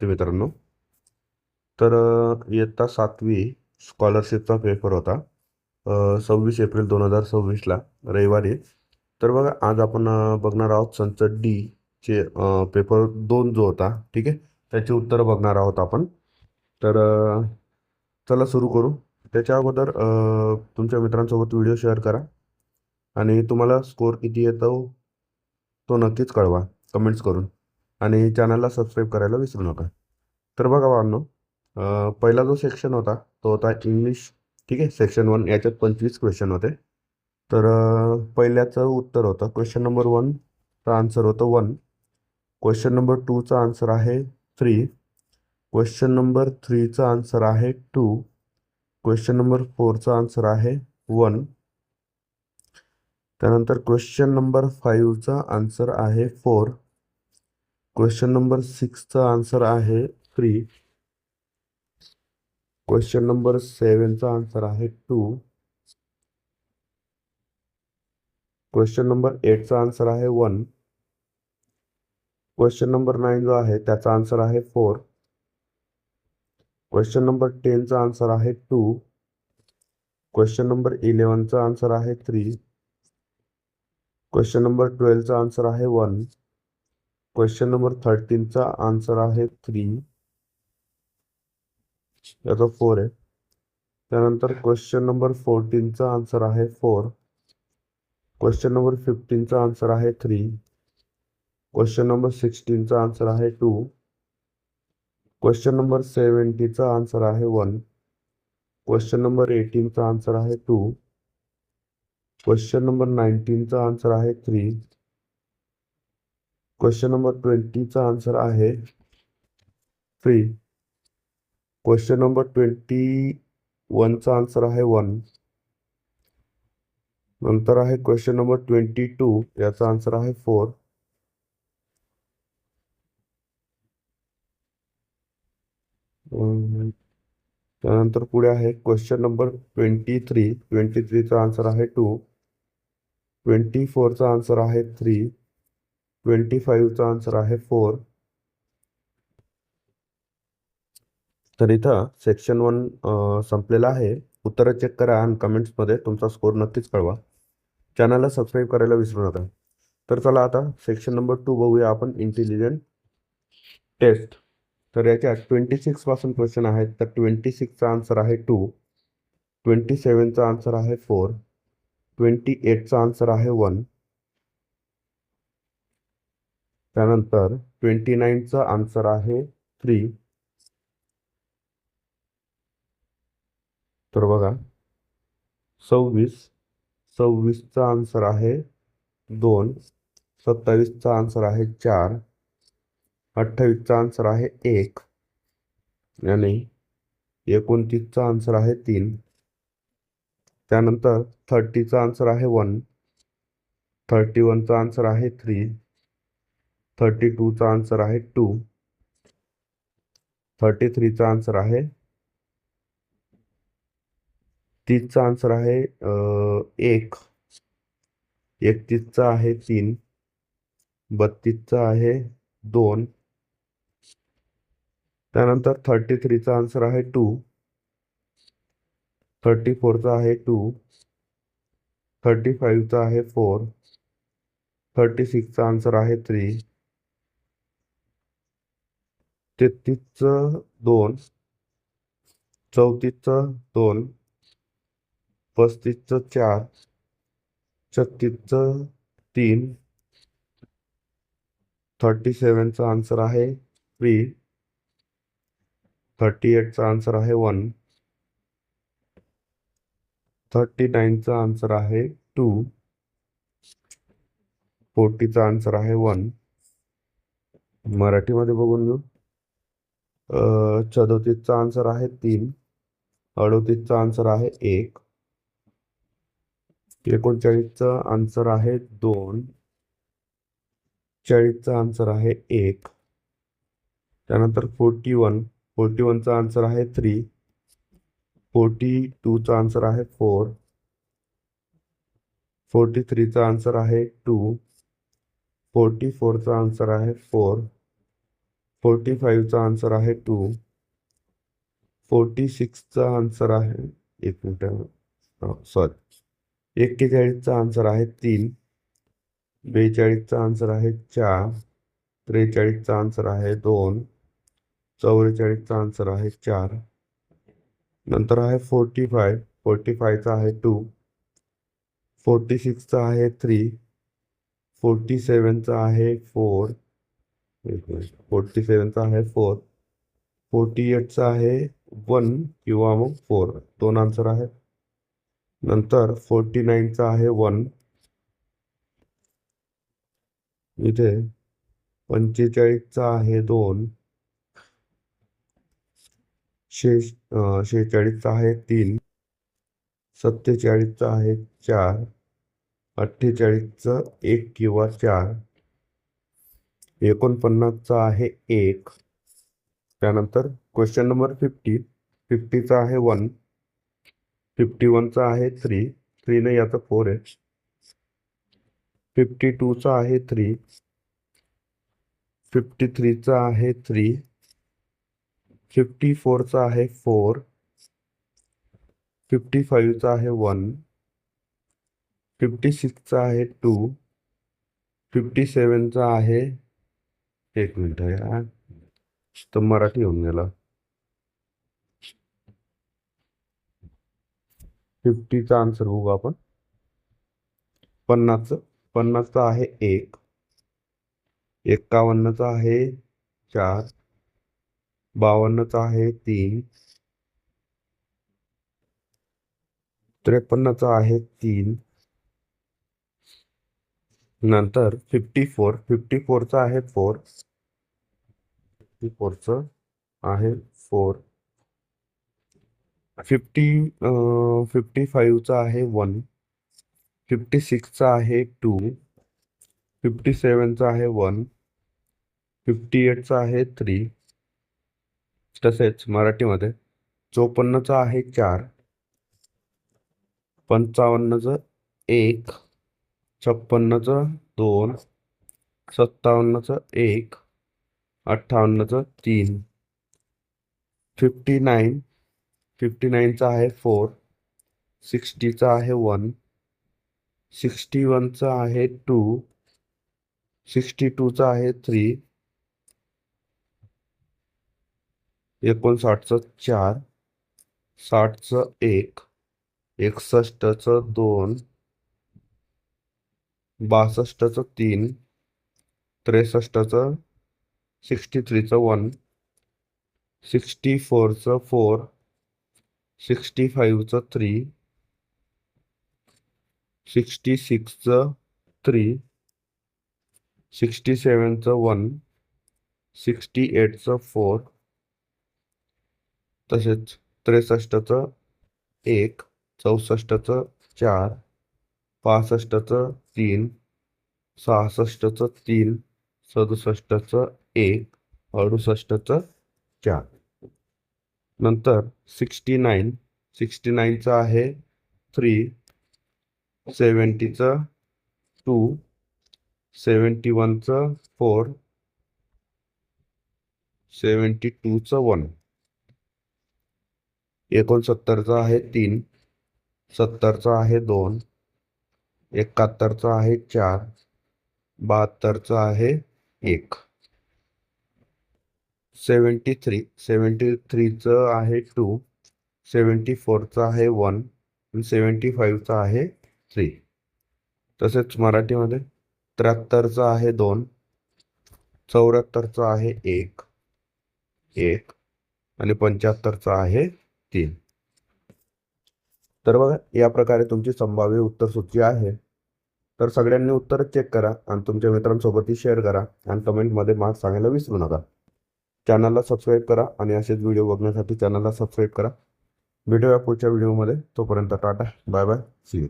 ते मित्रांनो, तर इयत्ता 7वी स्कॉलरशिपचा पेपर होता 26 एप्रिल 2026ला रविवारी. तर बघा आज आपण बघणार आहोत संच डी चे पेपर 2 जो होता, ठीक आहे, त्याची उत्तरं बघणार आहोत आपण. तर चला सुरू करू. त्याच्या अगोदर तुमच्या मित्रांसोबत व्हिडिओ शेअर करा आणि तुम्हाला स्कोअर किती येतो तो नक्कीच कळवा कमेंट्स करून, आणि चॅनलला सबस्क्राईब करायला विसरू नका. तर बघा बाबांनो, पहिला जो सेक्शन होता तो होता इंग्लिश, ठीक आहे, सेक्शन 1. याच्यात 25 क्वेश्चन होते. तर पहिल्याचं उत्तर होतं क्वेश्चन नंबर 1चा आन्सर होतं 1. क्वेश्चन नंबर 2चा आन्सर आहे 3. क्वेश्चन नंबर 3चा आन्सर आहे 2. क्वेश्चन नंबर 4चा आन्सर आहे 1. त्यानंतर क्वेश्चन नंबर 5चा आन्सर आहे 4. क्वेश्चन नंबर 6चा आन्सर आहे 3. क्वेश्चन नंबर 7चा आन्सर आहे 2. क्वेश्चन नंबर 8चा आन्सर आहे 1. क्वेश्चन नंबर 9 जो आहे त्याचा आन्सर आहे 4. क्वेश्चन नंबर 10चा आन्सर आहे 2. क्वेश्चन नंबर 11चा आन्सर आहे 3. क्वेश्चन नंबर 12चा आन्सर आहे 1. क्वेश्चन नंबर 13चा आन्सर आहे 3. याचा 4 आहे. त्यानंतर क्वेश्चन नंबर 14चा आन्सर आहे 4. क्वेश्चन नंबर 15चा आन्सर आहे 3. क्वेश्चन नंबर 16चा आन्सर आहे 2. क्वेश्चन नंबर 70चा आन्सर आहे 1. क्वेश्चन नंबर 18चा आन्सर आहे 2. क्वेश्चन नंबर 19चा आन्सर आहे 3. क्वेश्चन नंबर 20चा आन्सर आहे 3. क्वेश्चन नंबर 21चा आन्सर आहे 1. नंतर आहे क्वेश्चन नंबर 22, याचा आन्सर आहे 4. त्यानंतर पुढे आहे क्वेश्चन नंबर 23. 23चा आन्सर आहे 2. 24चा आन्सर आहे 3. 25चा आन्सर आहे 4. तर इथं सेक्शन 1 संपलेला आहे. उत्तरं चेक करा आणि कमेंट्समध्ये तुमचा स्कोर नक्कीच कळवा. चॅनलला सबस्क्राईब करायला विसरू नका. तर चला आता सेक्शन नंबर 2 बघूया आपण, इंटेलिजंट टेस्ट. तर याच्यात 26 पासून क्वेश्चन आहेत. तर 26चा आन्सर आहे 2. 27चा आन्सर आहे 4. 28चा आन्सर आहे 1. त्यानंतर 29चा आन्सर आहे 3. तर बघा 26चा आन्सर आहे 2. 27चा आन्सर आहे 4. 28चा आन्सर आहे 1 आणि 29चा आन्सर आहे 3. त्यानंतर 30चा आन्सर आहे 1. 31चा आन्सर आहे 3. 32चा आन्सर आहे 2. 33चा आन्सर आहे 30चा आन्सर आहे 1. 31चा आहे 3. 32चा आहे 2. त्यानंतर 33चा आन्सर आहे 2. 34चा आहे 2. 35चा आहे 4. 36चा आन्सर आहे 3. 33चं 2. 34चं 2. 35चं 4. 36चं 3. 37चा आन्सर आहे 3. 38चा आन्सर आहे 1. 39चा आन्सर आहे 2. 40चा आन्सर आहे 1. मराठीमध्ये बघून घेऊ. 37चा आन्सर आहे 3. 38चा आन्सर आहे 1. 39चा आन्सर आहे 2. 40चा आन्सर आहे 1. त्यानंतर 41चा आन्सर आहे 3. 42चा आन्सर आहे 4. 43चा आन्सर आहे 2. 44चा आन्सर आहे 4. 45चा आन्सर आहे 2. 46चा आन्सर आहे, एक मिनिट, सॉरी, 41चा आन्सर आहे 3. 42चा आन्सर आहे 4. 43चा आन्सर आहे 2. 44चा आन्सर आहे 4. नंतर आहे 45. 45चा आहे 2. 46चा आहे 3. 47चा आहे 4. 47चा आहे 4. 48चा आहे 1 किंवा मग 4, 2 आन्सर आहेत. नंतर 49चा आहे 1. इथे 45चा आहे 2. 46चा आहे 3. 47चा आहे 4. 48चं 1 किंवा 4. 49चा आहे 1. त्यानंतर क्वेश्चन नंबर 50चा आहे 1. 51चा आहे 3. 3 नाही, याचा 4 आहे. 52चा आहे 3. 53चा आहे 3. 54चा आहे 4. 55चा आहे 1. 56चा आहे 2. 57चा आहे, एक मिनिट यार, तर मराठी होऊन गेला. 50चा आन्सर बघू आपण. 50चा आहे 1. 51चा आहे 4. 52चा आहे 3. 53चा आहे 3. नंतर 54चा आहे 4. 54चं आहे 4. 55चा आहे 1. 56चा आहे 2. 57चा आहे 1. 58चा आहे 3. तसेच मराठीमध्ये 54चा आहे 4. 55चं 1. 56चं 2. 57चं 1. 58चं 3. 59चा आहे 4. 60चा आहे 1. 61चा आहे 2. 62चा आहे 3. 59चं 4. 60चं 1. 61चं 2. 62चं 3. 63चं 63चं 1. 64चं 4. 65चं 3. 66चं 3. 67चं 1. 68चं 4. तसेच 63चं 1. 64चं 4. 65चं 3. 66चं 3. 67चं 1. 68चं 4. नंतर 69चं आहे 3. 70चं 2. 71चं 4. 72चं 1. 69चा आहे 3. 70चा आहे 2. 71चा आहे 4. 72चा आहे 1. 73चं आहे 2. 74चा आहे 1. 75चा आहे 3. तसेच मराठीमध्ये 73चा आहे 2. 74चा आहे 1 आणि 75चा आहे 3. तर बघा, या प्रकारे तुमची संभाव्य उत्तर सूची आहे. तर सगळ्यांनी उत्तर चेक करा आणि तुमच्या मित्रांसोबतही शेअर करा आणि कमेंटमध्ये मार्क्स सांगायला विसरू नका. चॅनलला सबस्क्राईब करा आणि असेच व्हिडिओ बघण्यासाठी चॅनलला सबस्क्राईब करा. भेटूया पुढच्या व्हिडिओमध्ये. तोपर्यंत tata, bye bye, see you.